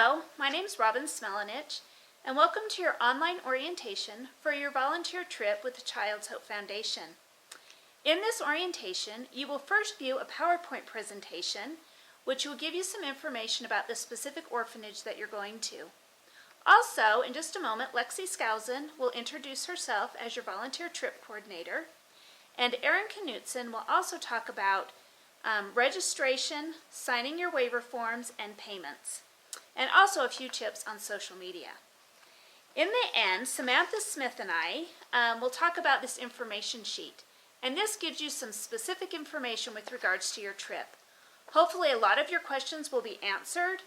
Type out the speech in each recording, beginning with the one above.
Hello, my name is Robin Smelinich, and welcome to your online orientation for your volunteer trip with the Child's Hope Foundation. In this orientation, you will first view a PowerPoint presentation, which will give you some information about the specific orphanage that you're going to. Also, in just a moment, Lexi Skousen will introduce herself as your volunteer trip coordinator, and Erin Knutson will also talk about registration, signing your waiver forms, and payments, and also a few tips on social media. In the end, Samantha Smith and I will talk about this information sheet, and this gives you some specific information with regards to your trip. Hopefully a lot of your questions will be answered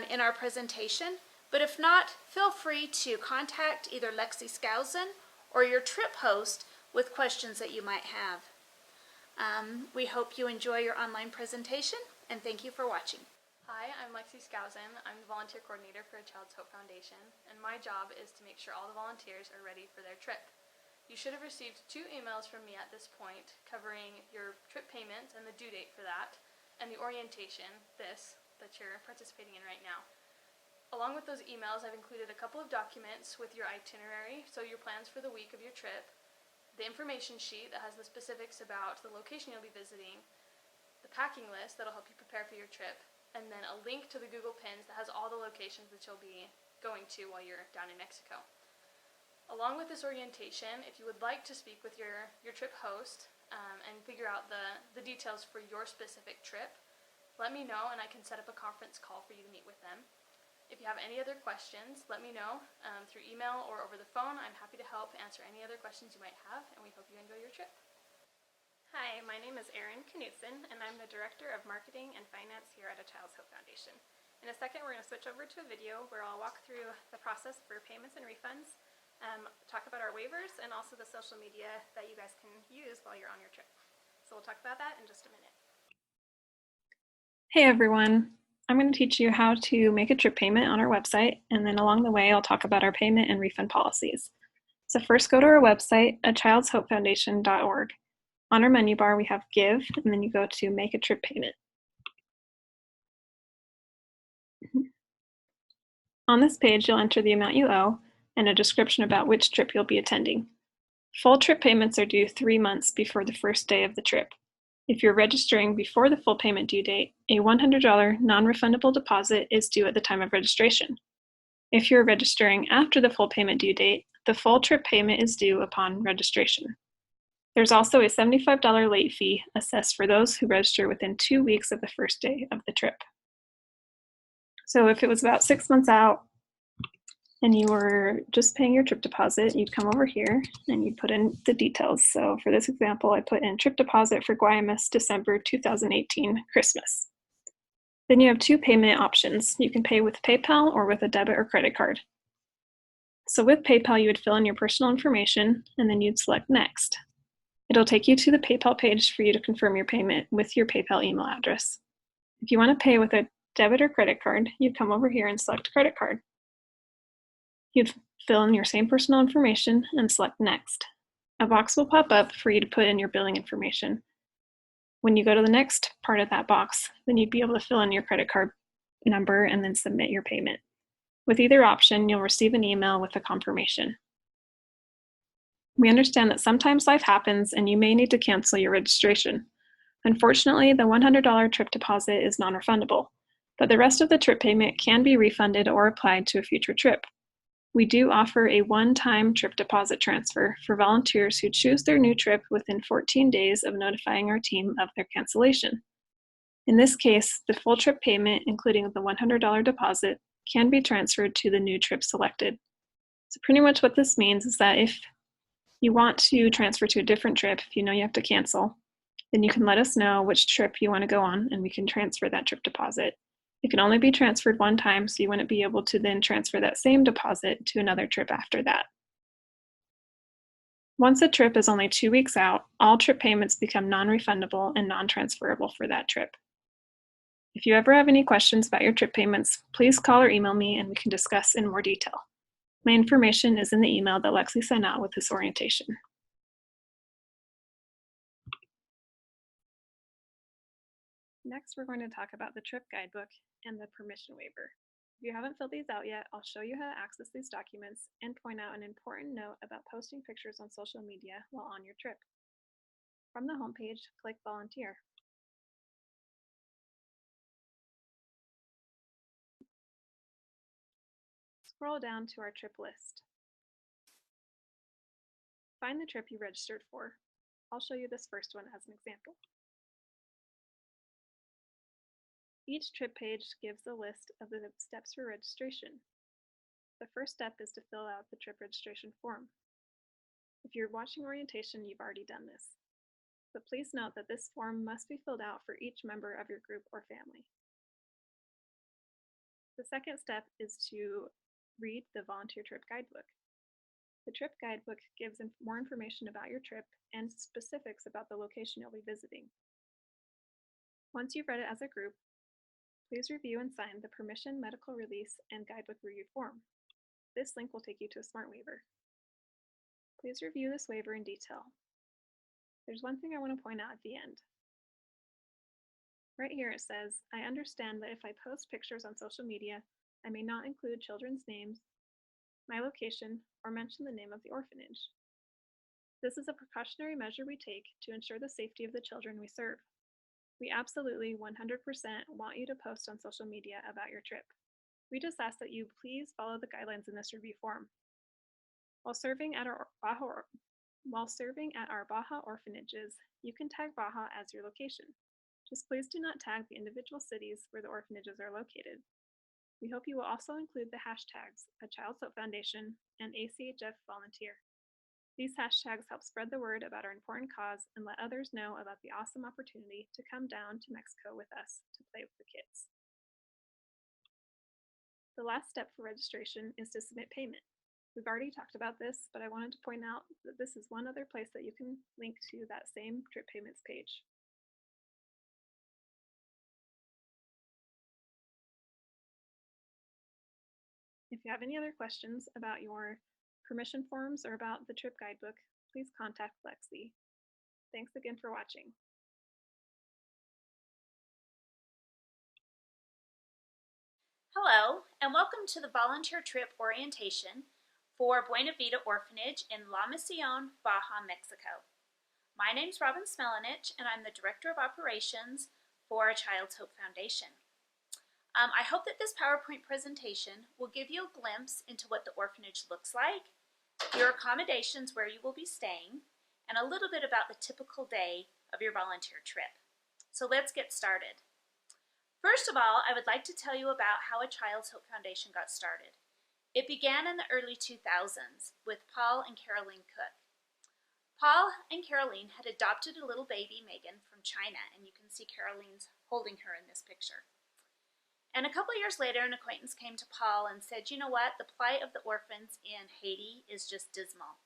in our presentation, but if not, feel free to contact either Lexi Skousen or your trip host with questions that you might have. We hope you enjoy your online presentation, and thank you for watching. Hi, I'm Lexi Skousen. I'm the volunteer coordinator for the Child's Hope Foundation, and my job is to make sure all the volunteers are ready for their trip. You should have received 2 emails from me at this point covering your trip payments and the due date for that, and the orientation, that you're participating in right now. Along with those emails, I've included a couple of documents with your itinerary, so your plans for the week of your trip, the information sheet that has the specifics about the location you'll be visiting, the packing list that'll help you prepare for your trip, and then a link to the Google Pins that has all the locations that you'll be going to while you're down in Mexico. Along with this orientation, if you would like to speak with your trip host and figure out the details for your specific trip, let me know and I can set up a conference call for you to meet with them. If you have any other questions, let me know through email or over the phone. I'm happy to help answer any other questions you might have, and we hope you enjoy your trip. Hi, my name is Erin Knutson, and I'm the Director of Marketing and Finance here at a Child's Hope Foundation. In a second, we're going to switch over to a video where I'll walk through the process for payments and refunds, talk about our waivers, and also the social media that you guys can use while you're on your trip. So we'll talk about that in just a minute. Hey everyone, I'm going to teach you how to make a trip payment on our website, and then along the way I'll talk about our payment and refund policies. So first go to our website, achildhopefoundation.org. On our menu bar, we have Give, and then you go to Make a Trip Payment. On this page, you'll enter the amount you owe and a description about which trip you'll be attending. Full trip payments are due 3 months before the first day of the trip. If you're registering before the full payment due date, a $100 non-refundable deposit is due at the time of registration. If you're registering after the full payment due date, the full trip payment is due upon registration. There's also a $75 late fee assessed for those who register within 2 weeks of the first day of the trip. So if it was about 6 months out and you were just paying your trip deposit, you'd come over here and you'd put in the details. So for this example, I put in trip deposit for Guaymas, December 2018, Christmas. Then you have 2 payment options. You can pay with PayPal or with a debit or credit card. So with PayPal, you would fill in your personal information and then you'd select Next. It'll take you to the PayPal page for you to confirm your payment with your PayPal email address. If you want to pay with a debit or credit card, you'd come over here and select credit card. You'd fill in your same personal information and select Next. A box will pop up for you to put in your billing information. When you go to the next part of that box, then you'd be able to fill in your credit card number and then submit your payment. With either option, you'll receive an email with a confirmation. We understand that sometimes life happens and you may need to cancel your registration. Unfortunately, the $100 trip deposit is non-refundable, but the rest of the trip payment can be refunded or applied to a future trip. We do offer a one-time trip deposit transfer for volunteers who choose their new trip within 14 days of notifying our team of their cancellation. In this case, the full trip payment, including the $100 deposit, can be transferred to the new trip selected. So pretty much what this means is that if you want to transfer to a different trip, if you know you have to cancel, then you can let us know which trip you want to go on and we can transfer that trip deposit. It can only be transferred one time, so you wouldn't be able to then transfer that same deposit to another trip after that. Once a trip is only 2 weeks out, all trip payments become non-refundable and non-transferable for that trip. If you ever have any questions about your trip payments, please call or email me and we can discuss in more detail. My information is in the email that Lexi sent out with this orientation. Next, we're going to talk about the trip guidebook and the permission waiver. If you haven't filled these out yet, I'll show you how to access these documents and point out an important note about posting pictures on social media while on your trip. From the homepage, click Volunteer. Scroll down to our trip list. Find the trip you registered for. I'll show you this first one as an example. Each trip page gives a list of the steps for registration. The first step is to fill out the trip registration form. If you're watching orientation, you've already done this. But please note that this form must be filled out for each member of your group or family. The second step is to read the Volunteer Trip Guidebook. The trip guidebook gives more information about your trip and specifics about the location you'll be visiting. Once you've read it as a group, please review and sign the Permission, Medical Release, and Guidebook Review form. This link will take you to a SMART waiver. Please review this waiver in detail. There's one thing I want to point out at the end. Right here it says, I understand that if I post pictures on social media, I may not include children's names, my location, or mention the name of the orphanage. This is a precautionary measure we take to ensure the safety of the children we serve. We absolutely 100% want you to post on social media about your trip. We just ask that you please follow the guidelines in this review form. While serving at our Baja orphanages, you can tag Baja as your location. Just please do not tag the individual cities where the orphanages are located. We hope you will also include the hashtags A Child's Hope Foundation and ACHF Volunteer. These hashtags help spread the word about our important cause and let others know about the awesome opportunity to come down to Mexico with us to play with the kids. The last step for registration is to submit payment. We've already talked about this, but I wanted to point out that this is one other place that you can link to that same trip payments page. If you have any other questions about your permission forms or about the trip guidebook, please contact Lexi. Thanks again for watching. Hello, and welcome to the volunteer trip orientation for Buena Vida Orphanage in La Misión, Baja, Mexico. My name's Robin Smelanich, and I'm the Director of Operations for A Child's Hope Foundation. I hope that this PowerPoint presentation will give you a glimpse into what the orphanage looks like, your accommodations where you will be staying, and a little bit about the typical day of your volunteer trip. So let's get started. First of all, I would like to tell you about how A Child's Hope Foundation got started. It began in the early 2000s with Paul and Caroline Cook. Paul and Caroline had adopted a little baby, Megan, from China, and you can see Caroline's holding her in this picture. And a couple years later, an acquaintance came to Paul and said, you know what, the plight of the orphans in Haiti is just dismal.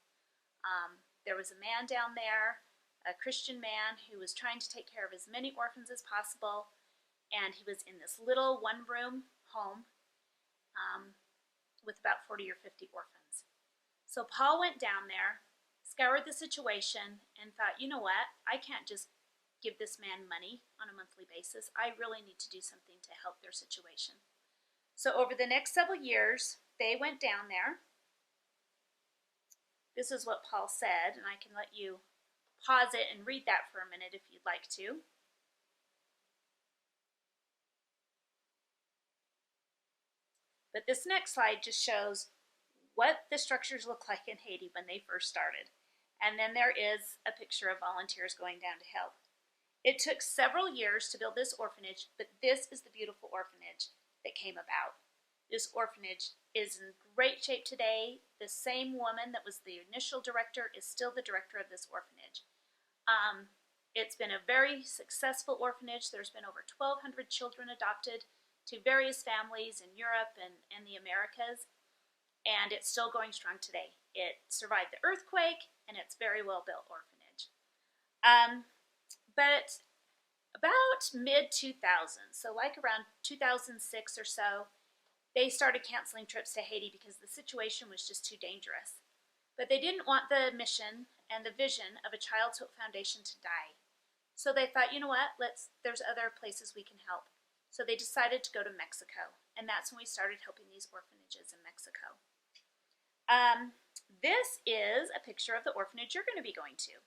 There was a man down there, a Christian man, who was trying to take care of as many orphans as possible, and he was in this little one-room home with about 40 or 50 orphans. So Paul went down there, scoured the situation, and thought, you know what, I can't just give this man money on a monthly basis. I really need to do something to help their situation. So over the next several years, they went down there. This is what Paul said, and I can let you pause it and read that for a minute if you'd like to. But this next slide just shows what the structures look like in Haiti when they first started. And then there is a picture of volunteers going down to help. It took several years to build this orphanage, but this is the beautiful orphanage that came about. This orphanage is in great shape today. The same woman that was the initial director is still the director of this orphanage. It's been a very successful orphanage. There's been over 1,200 children adopted to various families in Europe and the Americas, and it's still going strong today. It survived the earthquake, and it's a very well-built orphanage. But about mid-2000s, so like around 2006 or so, they started canceling trips to Haiti because the situation was just too dangerous. But they didn't want the mission and the vision of A Child's Hope Foundation to die. So they thought, you know what, there's other places we can help. So they decided to go to Mexico. and that's when we started helping these orphanages in Mexico. This is a picture of the orphanage you're going to be going to.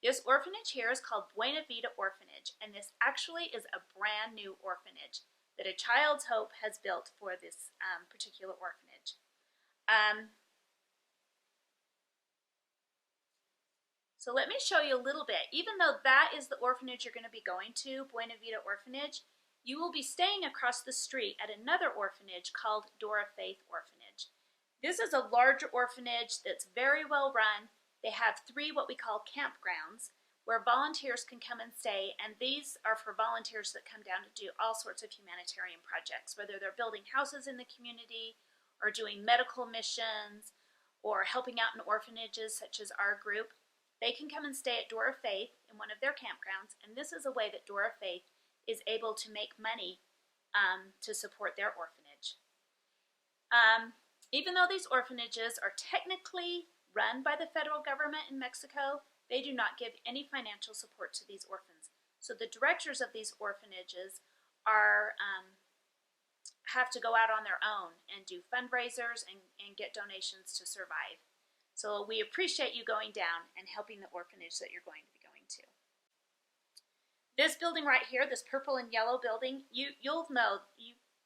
This orphanage here is called Buena Vida Orphanage, and this actually is a brand new orphanage that a Child's Hope has built for this particular orphanage. So let me show you a little bit. Even though that is the orphanage you're going to be going to, Buena Vida Orphanage, you will be staying across the street at another orphanage called Dora Faith Orphanage. This is a larger orphanage that's very well run. They have 3 what we call campgrounds where volunteers can come and stay, and these are for volunteers that come down to do all sorts of humanitarian projects, whether they're building houses in the community or doing medical missions or helping out in orphanages such as our group. They can come and stay at Dora Faith in one of their campgrounds, and this is a way that Dora Faith is able to make money to support their orphanage. Even though these orphanages are technically run by the federal government in Mexico, they do not give any financial support to these orphans. So the directors of these orphanages have to go out on their own and do fundraisers and get donations to survive. So we appreciate you going down and helping the orphanage that you're going to be going to. This building right here, this purple and yellow building, you'll know,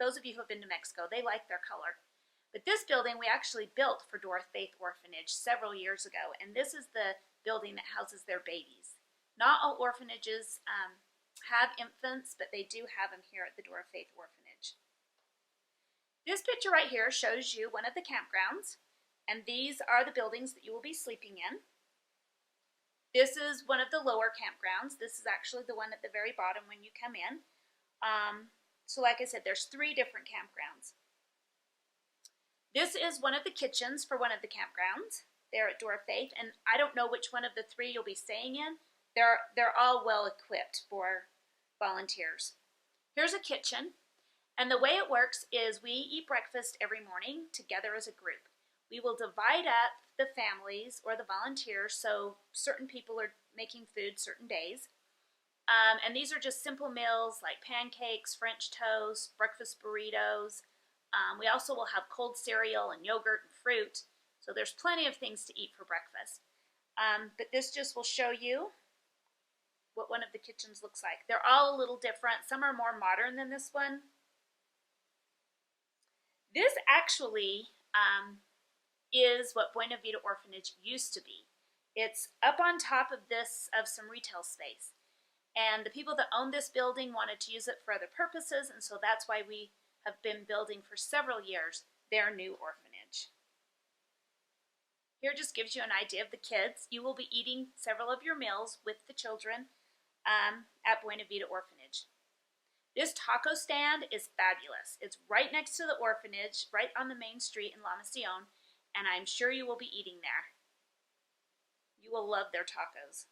those of you who have been to Mexico, they like their color. But this building we actually built for Dora Faith Orphanage several years ago, and this is the building that houses their babies. Not all orphanages have infants, but they do have them here at the Dora Faith Orphanage. This picture right here shows you one of the campgrounds, and these are the buildings that you will be sleeping in. This is one of the lower campgrounds. This is actually the one at the very bottom when you come in. So like I said, there's 3 different campgrounds. This is one of the kitchens for one of the campgrounds there at Dora Faith, and I don't know which one of the 3 you'll be staying in. They're all well equipped for volunteers. Here's a kitchen, and the way it works is we eat breakfast every morning together as a group. We will divide up the families or the volunteers, so certain people are making food certain days. And these are just simple meals like pancakes, French toast, breakfast burritos. We also will have cold cereal and yogurt and fruit. So there's plenty of things to eat for breakfast. But this just will show you what one of the kitchens looks like. They're all a little different. Some are more modern than this one. This actually is what Buena Vida Orphanage used to be. It's up on top of some retail space. And the people that owned this building wanted to use it for other purposes, and so that's why we have been building for several years their new orphanage. Here just gives you an idea of the kids. You will be eating several of your meals with the children at Buena Vida Orphanage. This taco stand is fabulous. It's right next to the orphanage, right on the main street in La Misión, and I'm sure you will be eating there. You will love their tacos.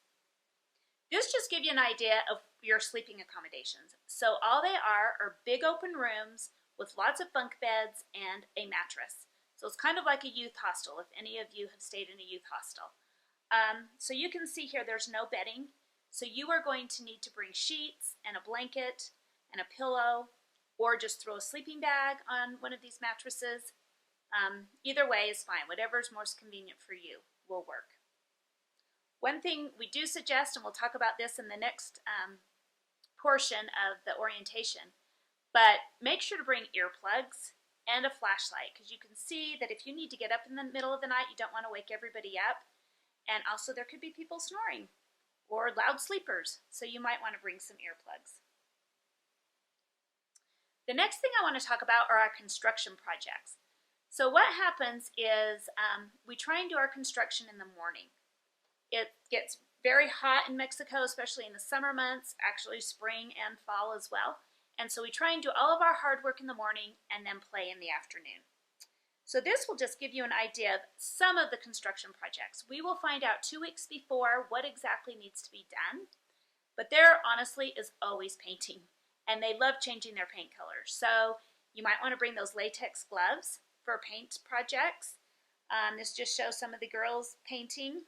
This just gives you an idea of your sleeping accommodations. So all they are big open rooms with lots of bunk beds and a mattress. So it's kind of like a youth hostel, if any of you have stayed in a youth hostel. So you can see here there's no bedding. So you are going to need to bring sheets and a blanket and a pillow, or just throw a sleeping bag on one of these mattresses. Either way is fine. Whatever is most convenient for you will work. One thing we do suggest, and we'll talk about this in the next portion of the orientation, but make sure to bring earplugs and a flashlight, because you can see that if you need to get up in the middle of the night, you don't want to wake everybody up. And also there could be people snoring or loud sleepers, so you might want to bring some earplugs. The next thing I want to talk about are our construction projects. So what happens is we try and do our construction in the morning. It gets very hot in Mexico, especially in the summer months, actually spring and fall as well. And so we try and do all of our hard work in the morning and then play in the afternoon. So this will just give you an idea of some of the construction projects. We will find out 2 weeks before what exactly needs to be done, but there honestly is always painting, and they love changing their paint colors. So you might want to bring those latex gloves for paint projects. This just shows some of the girls painting.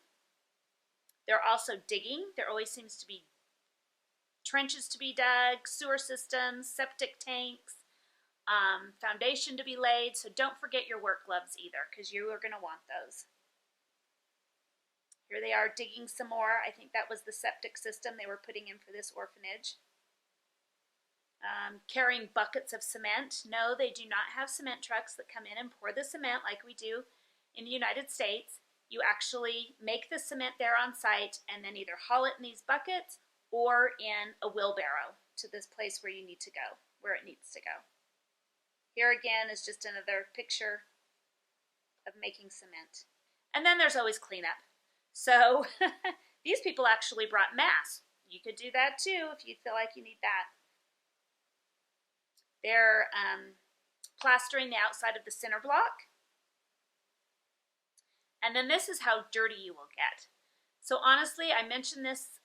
They're also digging. There always seems to be trenches to be dug, sewer systems, septic tanks. foundation to be laid, so don't forget your work gloves either, because you are going to want those. Here they are digging some more. I think that was the septic system they were putting in for this orphanage. Carrying buckets of cement. No, they do not have cement trucks that come in and pour the cement like we do in the United States. You actually make the cement there on site and then either haul it in these buckets or in a wheelbarrow to this place where you need to go, where it needs to go. Here again is just another picture of making cement. And then there's always cleanup. So these people actually brought masks. You could do that too if you feel like you need that. They're plastering the outside of the center block. And then this is how dirty you will get. So honestly, I mentioned this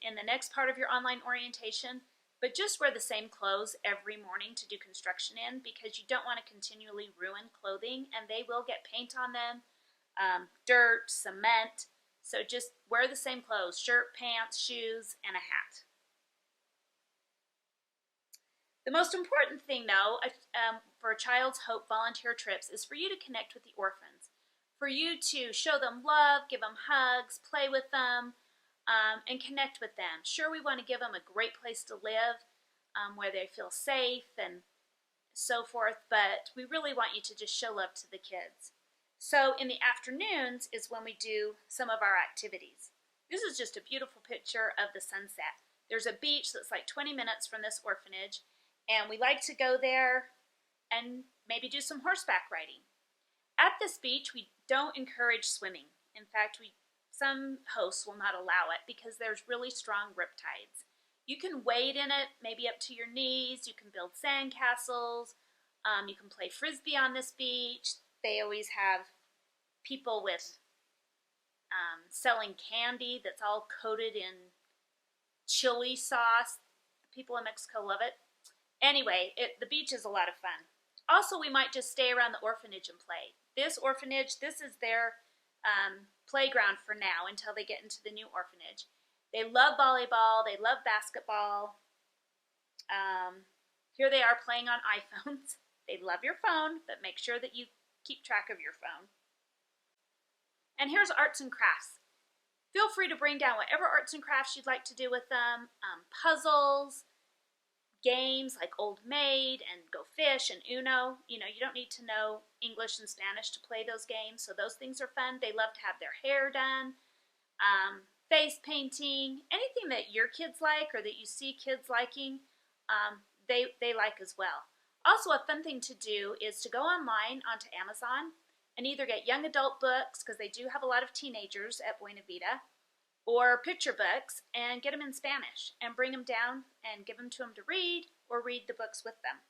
in the next part of your online orientation, but just wear the same clothes every morning to do construction in, because you don't want to continually ruin clothing, and they will get paint on them, dirt, cement. So just wear the same clothes, shirt, pants, shoes, and a hat. The most important thing, though, for Child's Hope volunteer trips is for you to connect with the orphans, for you to show them love, give them hugs, play with them, and connect with them. Sure, we want to give them a great place to live, where they feel safe and so forth, but we really want you to just show love to the kids. So in the afternoons is when we do some of our activities. This is just a beautiful picture of the sunset. There's a beach that's like 20 minutes from this orphanage, and we like to go there and maybe do some horseback riding. At this beach, we don't encourage swimming. In fact, some hosts will not allow it because there's really strong riptides. You can wade in it, maybe up to your knees. You can build sand castles. You can play frisbee on this beach. They always have people with selling candy that's all coated in chili sauce. People in Mexico love it. Anyway, the beach is a lot of fun. Also, we might just stay around the orphanage and play. This orphanage, this is their playground for now until they get into the new orphanage. They love volleyball. They love basketball. Here they are playing on iPhones. They love your phone, but make sure that you keep track of your phone. And here's arts and crafts. Feel free to bring down whatever arts and crafts you'd like to do with them. Puzzles, games like Old Maid and Go Fish and Uno. You don't need to know English and Spanish to play those games, so those things are fun. They love to have their hair done, face painting, anything that your kids like or that you see kids liking, they like as well. Also, a fun thing to do is to go online onto Amazon and either get young adult books, because they do have a lot of teenagers at Buena Vida, or picture books, and get them in Spanish and bring them down and give them to them to read, or read the books with them.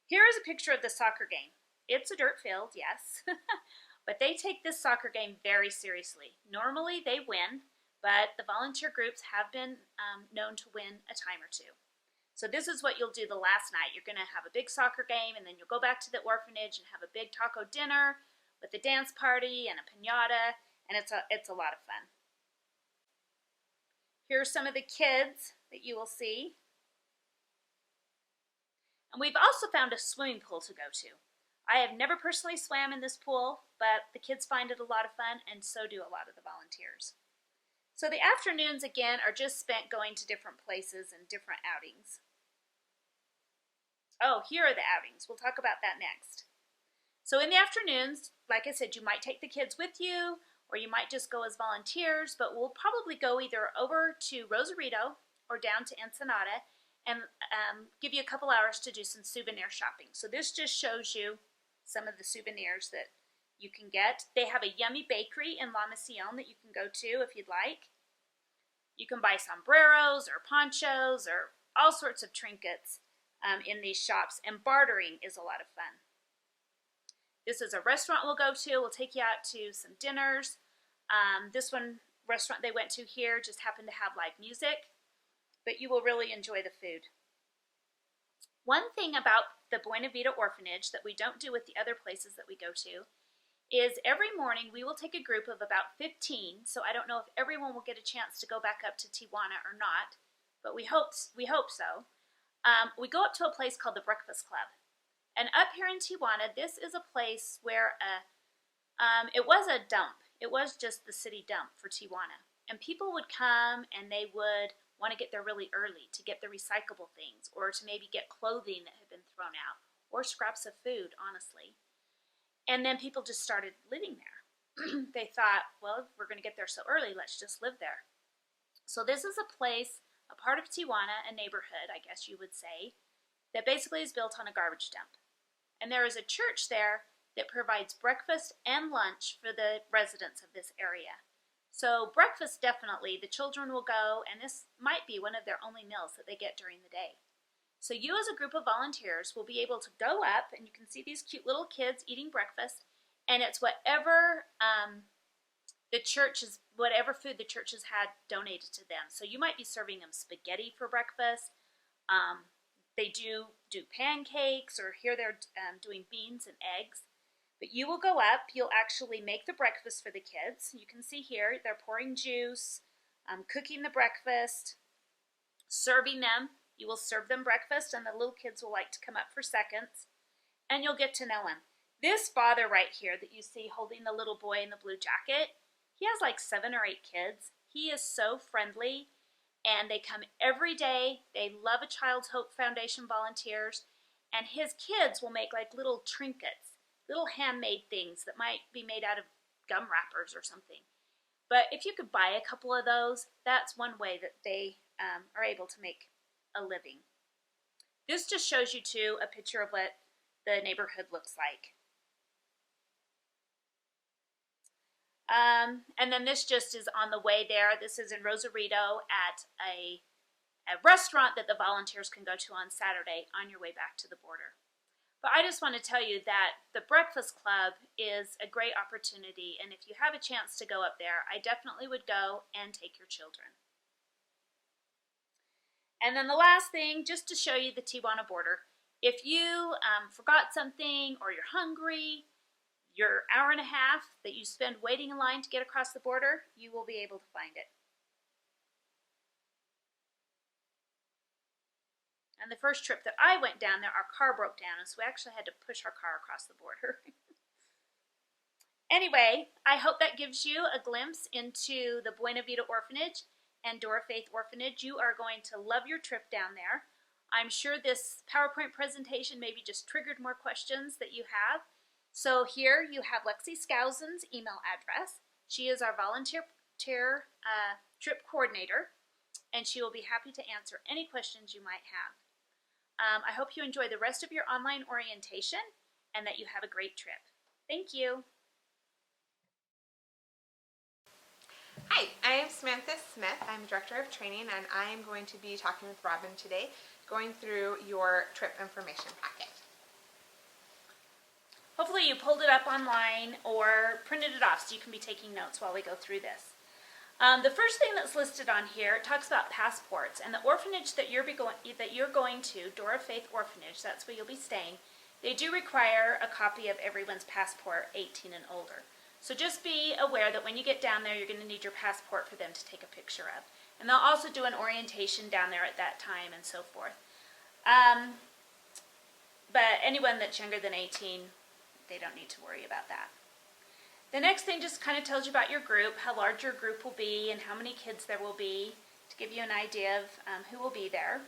Here is a picture of the soccer game. It's a dirt field, yes, but they take this soccer game very seriously. Normally they win, but the volunteer groups have been known to win a time or two. So this is what you'll do the last night. You're going to have a big soccer game, and then you'll go back to the orphanage and have a big taco dinner with a dance party and a piñata, and it's a lot of fun. Here are some of the kids that you will see. And we've also found a swimming pool to go to. I have never personally swam in this pool, but the kids find it a lot of fun, and so do a lot of the volunteers. So the afternoons, again, are just spent going to different places and different outings. Oh, here are the outings. We'll talk about that next. So in the afternoons, like I said, you might take the kids with you, or you might just go as volunteers, but we'll probably go either over to Rosarito or down to Ensenada and give you a couple hours to do some souvenir shopping. So this just shows you some of the souvenirs that you can get. They have a yummy bakery in La Mission that you can go to if you'd like. You can buy sombreros or ponchos or all sorts of trinkets in these shops, and bartering is a lot of fun. This is a restaurant we'll go to. We'll take you out to some dinners. This restaurant they went to here just happened to have live music, but you will really enjoy the food. One thing about the Buena Vida orphanage that we don't do with the other places that we go to is every morning we will take a group of about 15, so I don't know if everyone will get a chance to go back up to Tijuana or not, but we hope so. we go up to a place called the Breakfast Club. And up here in Tijuana, this is a place where it was a dump. It was just the city dump for Tijuana. And people would come and they would want to get there really early to get the recyclable things, or to maybe get clothing that had been thrown out, or scraps of food, honestly. And then people just started living there. They thought, well, if we're going to get there so early, let's just live there. So this is a place, a part of Tijuana, a neighborhood, I guess you would say, that basically is built on a garbage dump. And there is a church there that provides breakfast and lunch for the residents of this area. So breakfast, definitely, the children will go, and this might be one of their only meals that they get during the day. So you as a group of volunteers will be able to go up, and you can see these cute little kids eating breakfast, and it's whatever whatever food the church has had donated to them. So you might be serving them spaghetti for breakfast. They do pancakes, or here they're doing beans and eggs. But you will go up, you'll actually make the breakfast for the kids. You can see here, they're pouring juice, cooking the breakfast, serving them. You will serve them breakfast, and the little kids will like to come up for seconds, and you'll get to know them. This father right here that you see holding the little boy in the blue jacket, he has like 7 or 8 kids. He is so friendly, and they come every day. They love a Child's Hope Foundation volunteers, and his kids will make like little trinkets, little handmade things that might be made out of gum wrappers or something. But if you could buy a couple of those, that's one way that they are able to make a living. This just shows you too a picture of what the neighborhood looks like. And then this just is on the way there. This is in Rosarito at a restaurant that the volunteers can go to on Saturday on your way back to the border. But I just want to tell you that the Breakfast Club is a great opportunity, and if you have a chance to go up there, I definitely would go and take your children. And then the last thing, just to show you the Tijuana border, if you forgot something, or you're hungry, your hour and a half that you spend waiting in line to get across the border, you will be able to find it. And the first trip that I went down there, our car broke down, and so we actually had to push our car across the border. Anyway, I hope that gives you a glimpse into the Buena Vida Orphanage and Dora Faith Orphanage. You are going to love your trip down there. I'm sure this PowerPoint presentation maybe just triggered more questions that you have. So here you have Lexi Skousen's email address. She is our volunteer trip coordinator, and she will be happy to answer any questions you might have. I hope you enjoy the rest of your online orientation and that you have a great trip. Thank you. Hi, I am Samantha Smith. I'm Director of Training, and I am going to be talking with Robin today, going through your trip information packet. Hopefully you pulled it up online or printed it off so you can be taking notes while we go through this. The first thing that's listed on here, it talks about passports, and the orphanage that you're going to, Dora Faith Orphanage, that's where you'll be staying, they do require a copy of everyone's passport 18 and older. So just be aware that when you get down there, you're going to need your passport for them to take a picture of. And they'll also do an orientation down there at that time and so forth. But anyone that's younger than 18, they don't need to worry about that. The next thing just kind of tells you about your group, how large your group will be and how many kids there will be, to give you an idea of who will be there.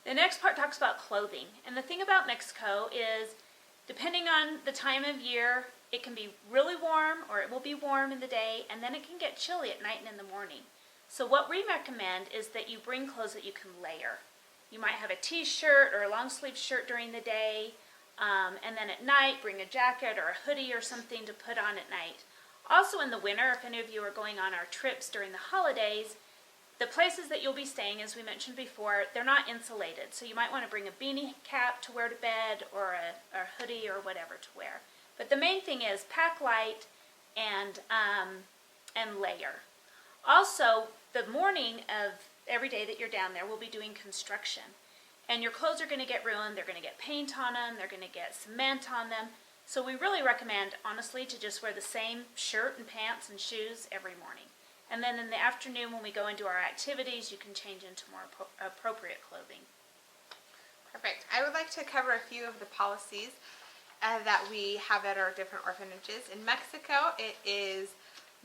The next part talks about clothing. And the thing about Mexico is, depending on the time of year, it can be really warm, or it will be warm in the day, and then it can get chilly at night and in the morning. So what we recommend is that you bring clothes that you can layer. You might have a t-shirt or a long sleeve shirt during the day, and then at night bring a jacket or a hoodie or something to put on at night. Also in the winter, if any of you are going on our trips during the holidays, the places that you'll be staying, as we mentioned before, they're not insulated. So you might want to bring a beanie cap to wear to bed, or a hoodie or whatever to wear. But the main thing is pack light and layer. Also, the morning of every day that you're down there, we'll be doing construction. And your clothes are going to get ruined, they're going to get paint on them, they're going to get cement on them. So we really recommend, honestly, to just wear the same shirt and pants and shoes every morning. And then in the afternoon when we go into our activities, you can change into more appropriate clothing. Perfect. I would like to cover a few of the policies that we have at our different orphanages. In Mexico, it is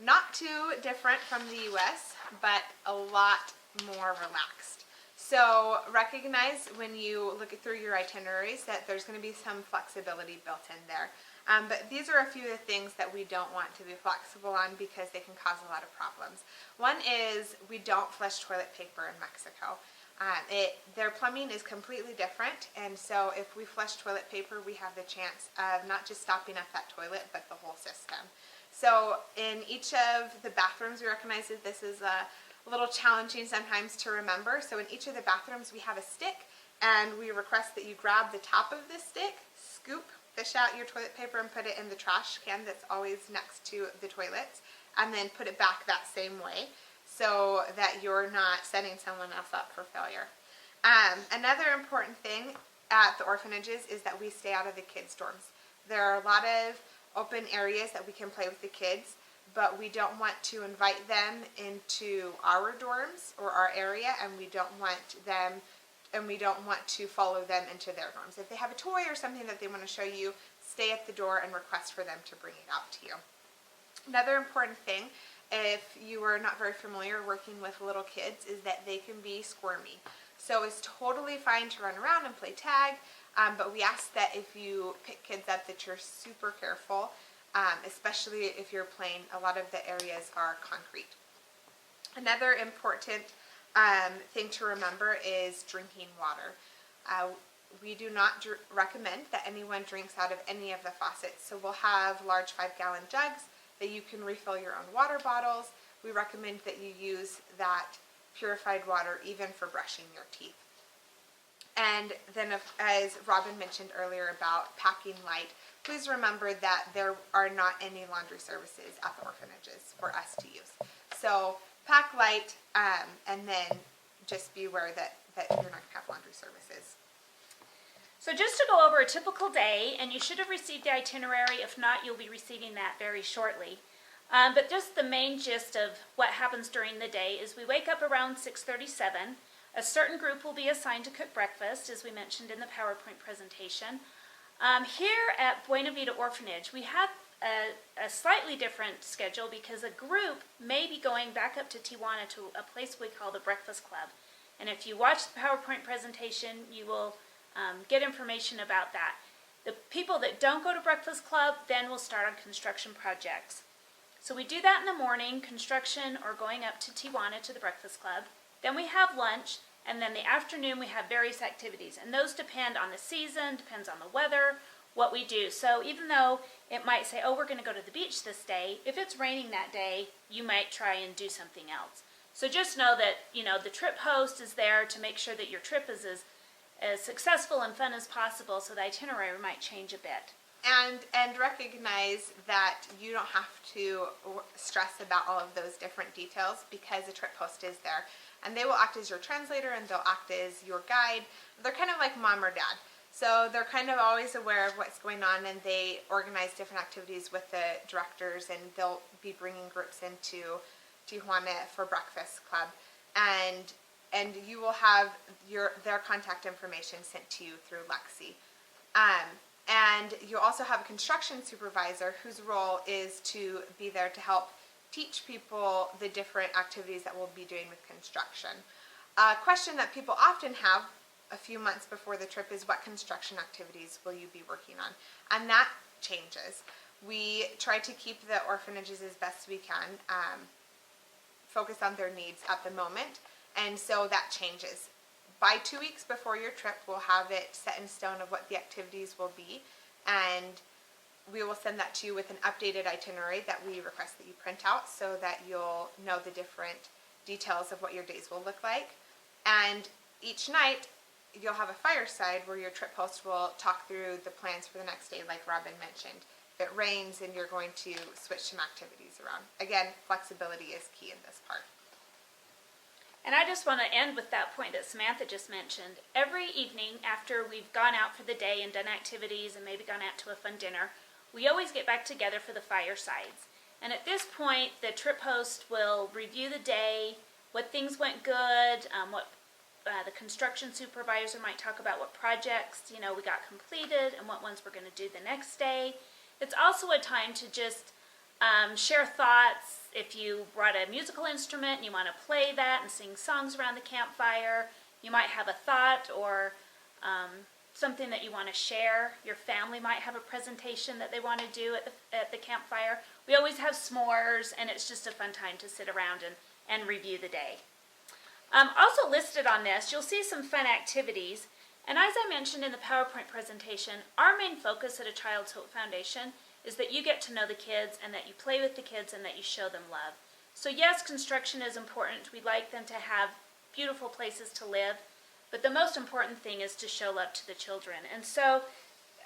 not too different from the U.S., but a lot more relaxed. So recognize when you look through your itineraries that there's going to be some flexibility built in there. But these are a few of the things that we don't want to be flexible on because they can cause a lot of problems. One is we don't flush toilet paper in Mexico. Their plumbing is completely different, and so if we flush toilet paper, we have the chance of not just stopping at that toilet, but the whole system. So in each of the bathrooms, we recognize that this is a little challenging sometimes to remember. So in each of the bathrooms, we have a stick, and we request that you grab the top of this stick, scoop, fish out your toilet paper, and put it in the trash can that's always next to the toilets, and then put it back that same way, so that you're not setting someone else up for failure. Another important thing at the orphanages is that we stay out of the kids' dorms. There are a lot of open areas that we can play with the kids, but we don't want to invite them into our dorms or our area, and we don't want to follow them into their dorms. If they have a toy or something that they want to show you, stay at the door and request for them to bring it out to you. Another important thing, if you are not very familiar working with little kids, is that they can be squirmy. So it's totally fine to run around and play tag, but we ask that if you pick kids up that you're super careful, especially if you're playing. A lot of the areas are concrete. Another important thing to remember is drinking water. We do not recommend that anyone drinks out of any of the faucets, so we'll have large 5-gallon jugs that you can refill your own water bottles. We recommend that you use that purified water even for brushing your teeth. And then, as Robin mentioned earlier about packing light, please remember that there are not any laundry services at the orphanages for us to use. So pack light, and then just be aware that you're not going to have laundry services. So just to go over a typical day, and you should have received the itinerary. If not, you'll be receiving that very shortly. But just the main gist of what happens during the day is we wake up around 6:37. A certain group will be assigned to cook breakfast, as we mentioned in the PowerPoint presentation. Here at Buena Vida Orphanage, we have a slightly different schedule because a group may be going back up to Tijuana to a place we call the Breakfast Club. And if you watch the PowerPoint presentation, you will get information about that. The people that don't go to Breakfast Club then will start on construction projects. So we do that in the morning, construction or going up to Tijuana to the Breakfast Club. Then we have lunch, and then the afternoon we have various activities. And those depend on the season, depends on the weather, what we do. So even though it might say, oh, we're going to go to the beach this day, if it's raining that day, you might try and do something else. So just know that, the trip host is there to make sure that your trip is as successful and fun as possible, so the itinerary might change a bit. And recognize that you don't have to stress about all of those different details because the trip host is there. And they will act as your translator, and they'll act as your guide. They're kind of like mom or dad. So they're kind of always aware of what's going on, and they organize different activities with the directors, and they'll be bringing groups into Tijuana for Breakfast Club. And you will have their contact information sent to you through Lexi. And you'll also have a construction supervisor whose role is to be there to help teach people the different activities that we'll be doing with construction. A question that people often have a few months before the trip is, what construction activities will you be working on? And that changes. We try to keep the orphanages as best we can, focus on their needs at the moment, and so that changes. By 2 weeks before your trip, we'll have it set in stone of what the activities will be, and we will send that to you with an updated itinerary that we request that you print out so that you'll know the different details of what your days will look like. And each night, you'll have a fireside where your trip host will talk through the plans for the next day, like Robin mentioned. If it rains, and you're going to switch some activities around. Again, flexibility is key in this part. And I just want to end with that point that Samantha just mentioned. Every evening after we've gone out for the day and done activities and maybe gone out to a fun dinner, we always get back together for the firesides. And at this point, the trip host will review the day, what things went good, what The construction supervisor might talk about what projects, we got completed and what ones we're going to do the next day. It's also a time to just share thoughts. If you brought a musical instrument and you want to play that and sing songs around the campfire, you might have a thought or something that you want to share. Your family might have a presentation that they want to do at the campfire. We always have s'mores, and it's just a fun time to sit around and review the day. Also listed on this, you'll see some fun activities. And as I mentioned in the PowerPoint presentation, our main focus at A Child's Hope Foundation is that you get to know the kids and that you play with the kids and that you show them love. So yes, construction is important. We'd like them to have beautiful places to live, but the most important thing is to show love to the children. And so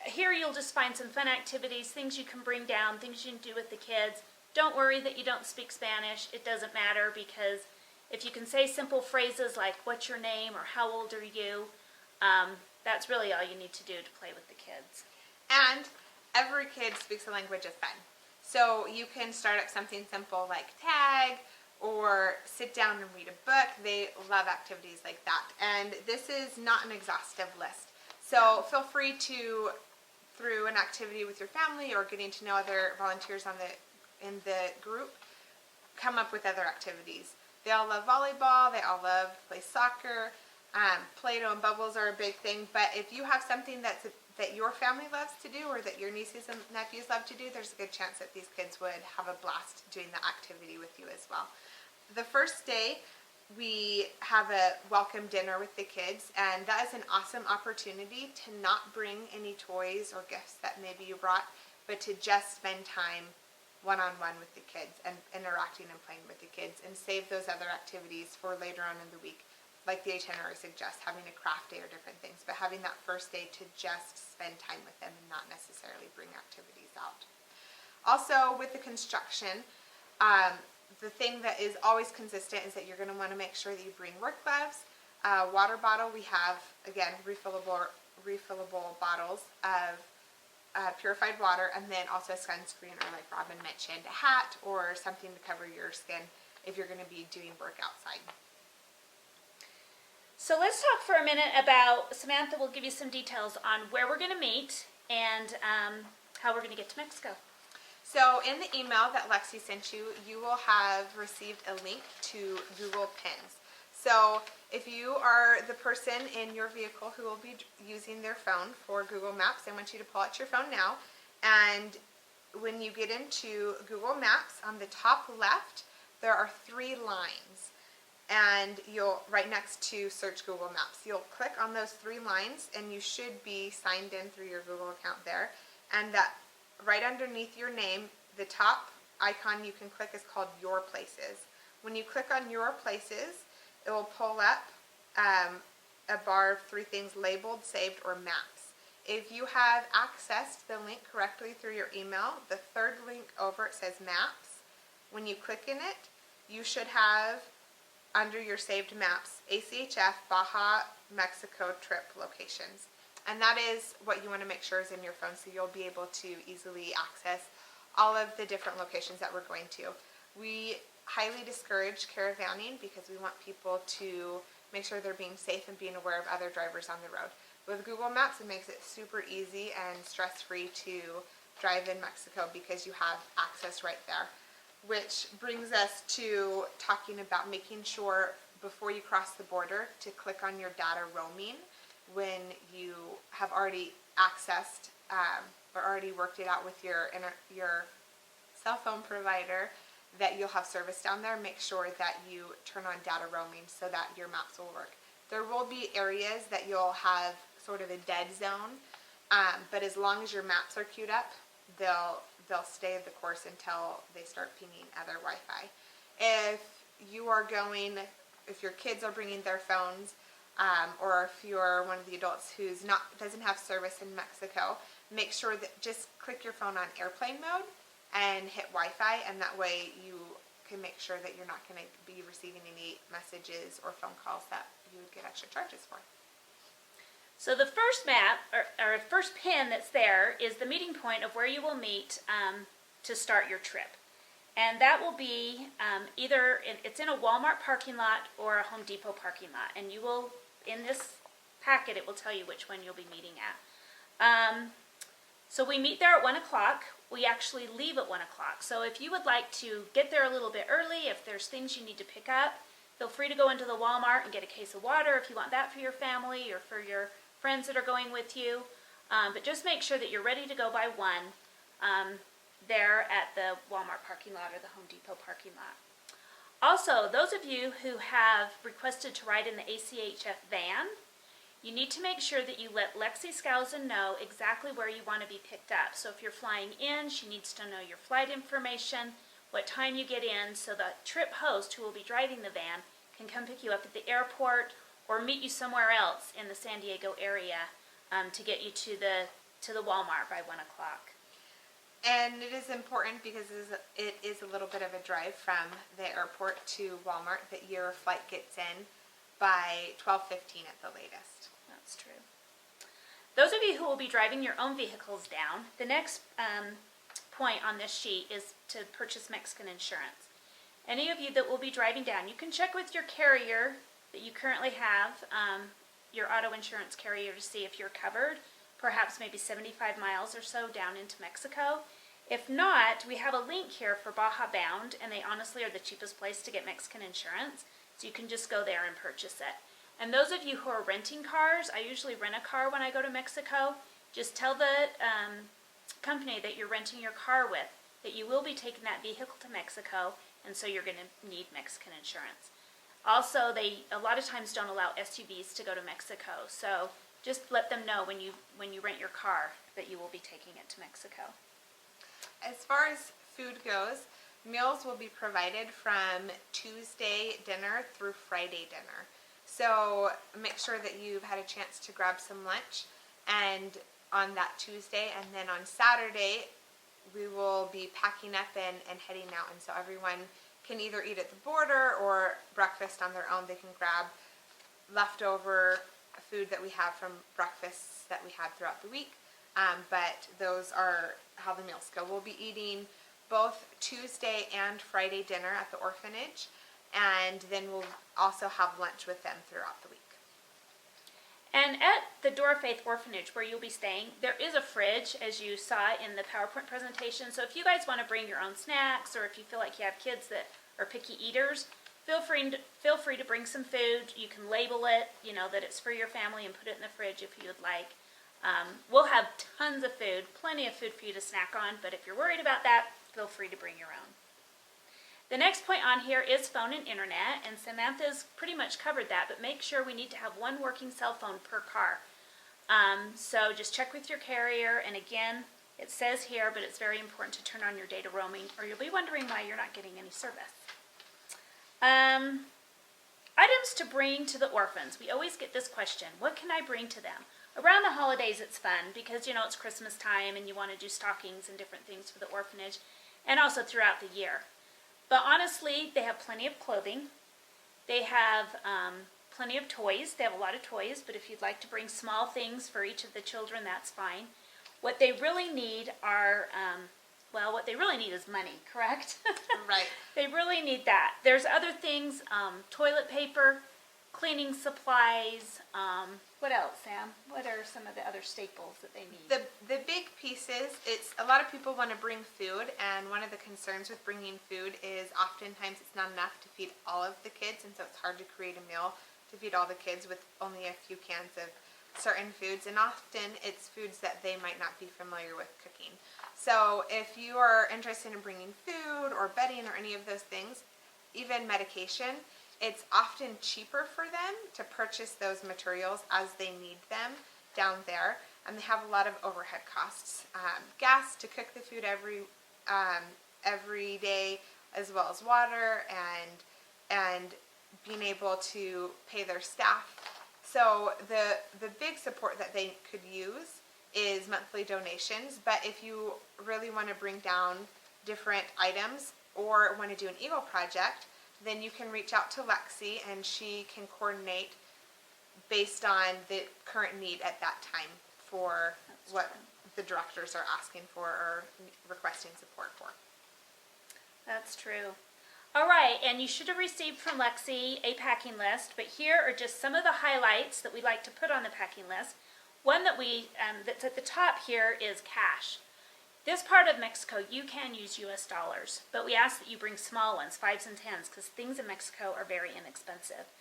here you'll just find some fun activities, things you can bring down, things you can do with the kids. Don't worry that you don't speak Spanish. It doesn't matter, because if you can say simple phrases like, what's your name, or how old are you, that's really all you need to do to play with the kids. And every kid speaks a language of fun. So you can start up something simple like tag, or sit down and read a book. They love activities like that. And this is not an exhaustive list. So feel free to, through an activity with your family or getting to know other volunteers in the group, come up with other activities. They all love volleyball. They all love to play soccer. Play-Doh and bubbles are a big thing. But if you have something that your family loves to do, or that your nieces and nephews love to do, there's a good chance that these kids would have a blast doing the activity with you as well. The first day, we have a welcome dinner with the kids, and that is an awesome opportunity to not bring any toys or gifts that maybe you brought, but to just spend time one-on-one with the kids and interacting and playing with the kids, and save those other activities for later on in the week. Like the itinerary suggests, having a craft day or different things, but having that first day to just spend time with them and not necessarily bring activities out. Also, with the construction, the thing that is always consistent is that you're going to want to make sure that you bring work gloves, water bottle. We have, again, refillable bottles of purified water, and then also sunscreen, or like Robin mentioned, a hat or something to cover your skin if you're going to be doing work outside. So let's talk for a minute about, Samantha will give you some details on where we're going to meet and how we're going to get to Mexico. So in the email that Lexi sent you, you will have received a link to Google Pins. So if you are the person in your vehicle who will be using their phone for Google Maps, I want you to pull out your phone now. And when you get into Google Maps, on the top left, there are 3 lines. And you'll, right next to search Google Maps, you'll click on those 3 lines, and you should be signed in through your Google account there. And that right underneath your name, the top icon you can click is called Your Places. When you click on Your Places, it will pull up a bar of 3 things labeled, saved, or maps. If you have accessed the link correctly through your email, the 3rd link over, it says Maps. When you click in it, you should have, under your saved maps, ACHF Baja Mexico trip locations. And that is what you want to make sure is in your phone, so you'll be able to easily access all of the different locations that we're going to. We highly discourage caravanning because we want people to make sure they're being safe and being aware of other drivers on the road. With Google Maps, it makes it super easy and stress-free to drive in Mexico because you have access right there. Which brings us to talking about making sure before you cross the border to click on your data roaming when you have already accessed or already worked it out with your cell phone provider that you'll have service down there. Make sure that you turn on data roaming so that your maps will work. There will be areas that you'll have sort of a dead zone, but as long as your maps are queued up, they'll stay the course until they start pinging other Wi-Fi. If your kids are bringing their phones, or if you're one of the adults doesn't have service in Mexico, make sure that just click your phone on airplane mode and hit Wi-Fi, and that way you can make sure that you're not going to be receiving any messages or phone calls that you would get extra charges for. So the first map, or first pin that's there, is the meeting point of where you will meet to start your trip. And that will be it's in a Walmart parking lot or a Home Depot parking lot. And you will in this packet, it will tell you which one you'll be meeting at. So we meet there at 1 o'clock. We actually leave at 1 o'clock. So if you would like to get there a little bit early, if there's things you need to pick up, feel free to go into the Walmart and get a case of water if you want that for your family or for your friends that are going with you. But just make sure that you're ready to go by 1 there at the Walmart parking lot or the Home Depot parking lot. Also, those of you who have requested to ride in the ACHF van, you need to make sure that you let Lexi Skousen know exactly where you want to be picked up. So if you're flying in, she needs to know your flight information, what time you get in, so the trip host who will be driving the van can come pick you up at the airport or meet you somewhere else in the San Diego area to get you to the Walmart by 1 o'clock. And it is important because it is a little bit of a drive from the airport to Walmart that your flight gets in by 12:15 at the latest. That's true. Those of you who will be driving your own vehicles down, the next point on this sheet is to purchase Mexican insurance. Any of you that will be driving down, you can check with your carrier that you currently have, your auto insurance carrier, to see if you're covered, perhaps maybe 75 miles or so down into Mexico. If not, we have a link here for Baja Bound, and they honestly are the cheapest place to get Mexican insurance, so you can just go there and purchase it. And those of you who are renting cars, I usually rent a car when I go to Mexico. Just tell the company that you're renting your car with that you will be taking that vehicle to Mexico, and so you're going to need Mexican insurance. Also, they a lot of times don't allow SUVs to go to Mexico, so just let them know when you rent your car that you will be taking it to Mexico. As far as food goes, meals will be provided from Tuesday dinner through Friday dinner. So make sure that you've had a chance to grab some lunch and on that Tuesday, and then on Saturday we will be packing up and heading out, and so everyone can either eat at the border or breakfast on their own. They can grab leftover food that we have from breakfasts that we had throughout the week, but those are how the meals go. We'll be eating both Tuesday and Friday dinner at the orphanage, and then we'll also have lunch with them throughout the week. And at the Door of Faith Orphanage, where you'll be staying, there is a fridge, as you saw in the PowerPoint presentation. So if you guys want to bring your own snacks, or if you feel like you have kids that are picky eaters, feel free to bring some food. You can label it, that it's for your family, and put it in the fridge if you would like. We'll have tons of food, plenty of food for you to snack on, but if you're worried about that, feel free to bring your own. The next point on here is phone and internet, and Samantha's pretty much covered that, but make sure we need to have one working cell phone per car. So just check with your carrier, and again, it says here, but it's very important to turn on your data roaming, or you'll be wondering why you're not getting any service. Items to bring to the orphans. We always get this question, what can I bring to them? Around the holidays it's fun because it's Christmas time and you want to do stockings and different things for the orphanage, and also throughout the year. But honestly, they have plenty of clothing. They have plenty of toys. They have a lot of toys, but if you'd like to bring small things for each of the children, that's fine. What they really need are, what they really need is money, correct? Right. They really need that. There's other things, toilet paper, cleaning supplies. What else, Sam? What are some of the other staples that they need? The big pieces, a lot of people want to bring food, and one of the concerns with bringing food is oftentimes it's not enough to feed all of the kids, and so it's hard to create a meal to feed all the kids with only a few cans of certain foods, and often it's foods that they might not be familiar with cooking. So if you are interested in bringing food or bedding or any of those things, even medication, it's often cheaper for them to purchase those materials as they need them down there, and they have a lot of overhead costs. Gas to cook the food every day, as well as water, and being able to pay their staff. So the big support that they could use is monthly donations, but if you really want to bring down different items or want to do an Eagle project, then you can reach out to Lexi and she can coordinate based on the current need at that time for what the directors are asking for or requesting support for. That's true. All right, and you should have received from Lexi a packing list, but here are just some of the highlights that we like to put on the packing list. One that's at the top here is cash. This part of Mexico, you can use US dollars, but we ask that you bring small ones, 5s and 10s, because things in Mexico are very inexpensive.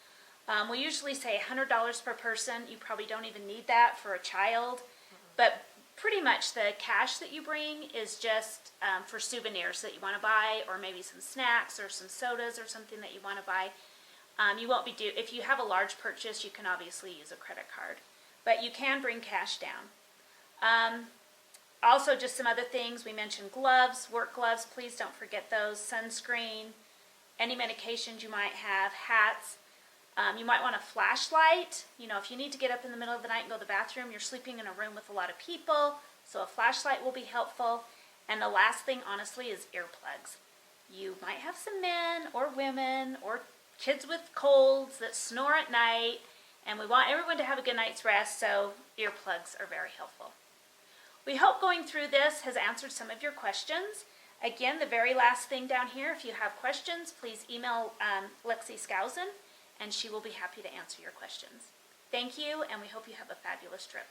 We usually say $100 per person. You probably don't even need that for a child, but pretty much the cash that you bring is just for souvenirs that you want to buy, or maybe some snacks or some sodas or something that you want to buy. You won't be if you have a large purchase, you can obviously use a credit card, but you can bring cash down. Also, just some other things. We mentioned gloves, work gloves. Please don't forget those. Sunscreen, any medications you might have, hats. You might want a flashlight. You know, if you need to get up in the middle of the night and go to the bathroom, you're sleeping in a room with a lot of people, so a flashlight will be helpful. And the last thing, honestly, is earplugs. You might have some men or women or kids with colds that snore at night, and we want everyone to have a good night's rest, so earplugs are very helpful. We hope going through this has answered some of your questions. Again, the very last thing down here, if you have questions, please email Lexi Skousen, and she will be happy to answer your questions. Thank you, and we hope you have a fabulous trip.